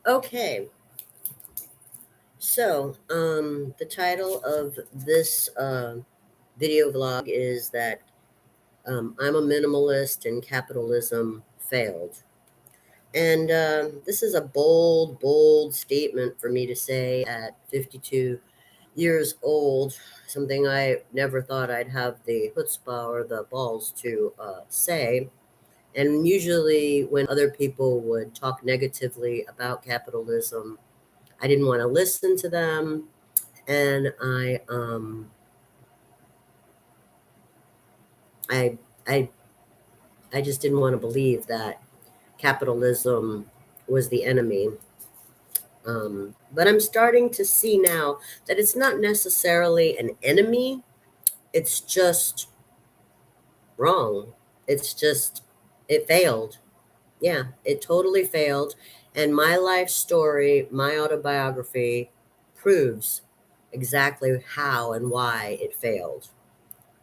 Okay, the title of this video vlog is that I'm a minimalist and capitalism failed. And this is a bold, bold statement for me to say at 52 years old, something I never thought I'd have the chutzpah or the balls to say. And usually, when other people would talk negatively about capitalism, I didn't want to listen to them, and I I I just didn't want to believe that capitalism was the enemy. But I'm starting to see now that it's not necessarily an enemy. It's just wrong. It's just it failed. Yeah, it totally failed. And my life story, my autobiography, proves exactly how and why it failed.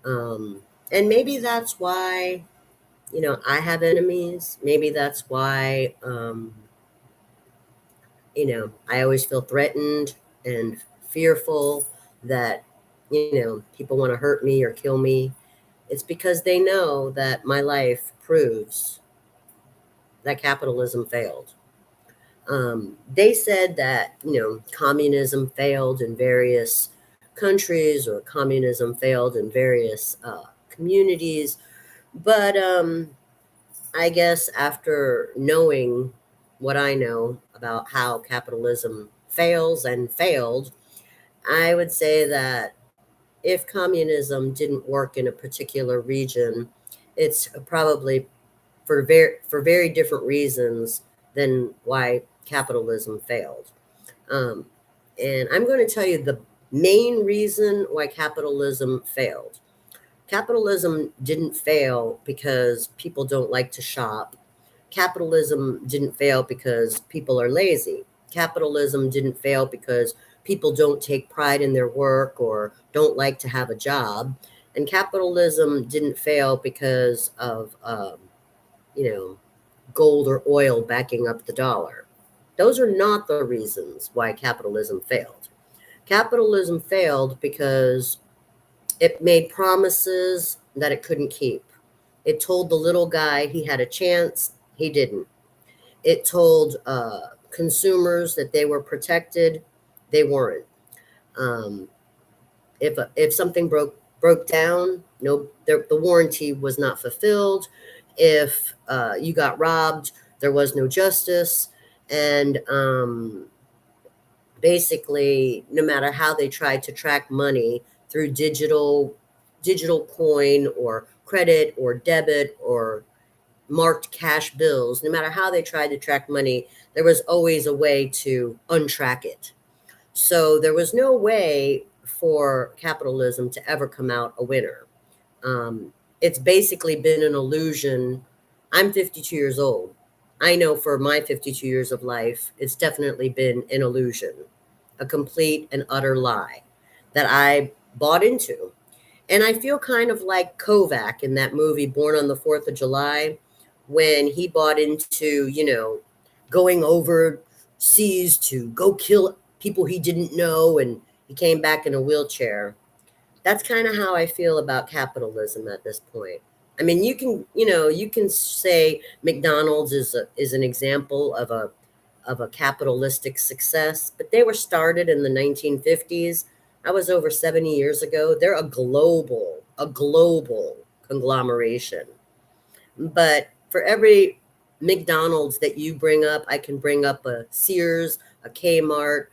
Um, and maybe that's why, I have enemies. Maybe that's why, I always feel threatened and fearful that, people want to hurt me or kill me. It's because they know that my life proves that capitalism failed. They said that, communism failed in various countries or communism failed in various communities. But I guess after knowing what I know about how capitalism fails and failed, I would say that if communism didn't work in a particular region, it's probably for very different reasons than why capitalism failed. Um, and I'm going to tell you the main reason why capitalism failed. Capitalism didn't fail because people don't like to shop. Capitalism didn't fail because people are lazy. Capitalism didn't fail because people don't take pride in their work or don't like to have a job. And capitalism didn't fail because of, you know, gold or oil backing up the dollar. Those are not the reasons why capitalism failed. Capitalism failed because it made promises that it couldn't keep. It told the little guy he had a chance, he didn't. It told consumers that they were protected, they weren't. Um, if something broke down, no, the warranty was not fulfilled. If you got robbed, there was no justice, and basically, no matter how they tried to track money through digital coin or credit or debit or marked cash bills, no matter how they tried to track money, there was always a way to untrack it. So there was no way for capitalism to ever come out a winner. It's basically been an illusion. I'm 52 years old. I know for my 52 years of life, it's definitely been an illusion, a complete and utter lie that I bought into. And I feel kind of like Kovac in that movie, Born on the 4th of July, when he bought into, going overseas to go kill people he didn't know and he came back in a wheelchair. That's kind of how I feel about capitalism at this point. I mean, you can say McDonald's is an example of a capitalistic success, but they were started in the 1950s. That was over 70 years ago. They're a global conglomeration. But for every McDonald's that you bring up, I can bring up a Sears, a Kmart,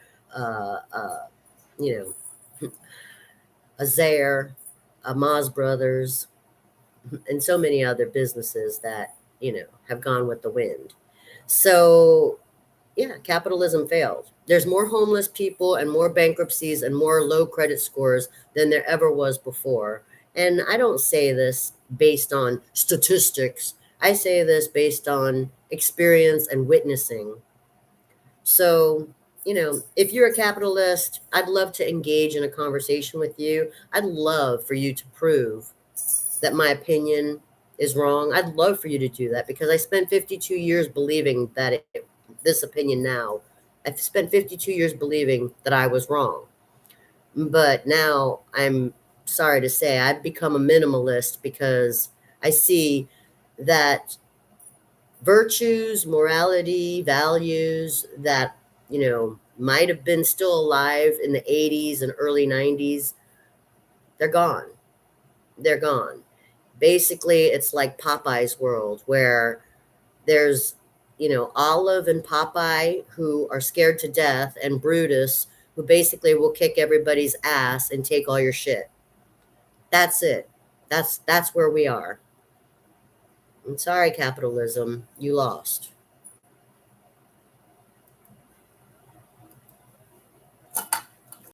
you know, a Zare, a Moz Brothers, and so many other businesses that, have gone with the wind. So, yeah, capitalism failed. There's more homeless people and more bankruptcies and more low credit scores than there ever was before. And I don't say this based on statistics. I say this based on experience and witnessing. So, if you're a capitalist, I'd love to engage in a conversation with you. I'd love for you to prove that my opinion is wrong. I'd love for you to do that because I spent 52 years believing that this opinion now I've spent 52 years believing that I was wrong. But now I'm sorry to say I've become a minimalist because I see that virtues, morality, values that, might have been still alive in the 80s and early 90s, they're gone. They're gone. Basically, it's like Popeye's world where there's, Olive and Popeye who are scared to death, and Brutus who basically will kick everybody's ass and take all your shit. That's it. That's where we are. I'm sorry, capitalism. You lost.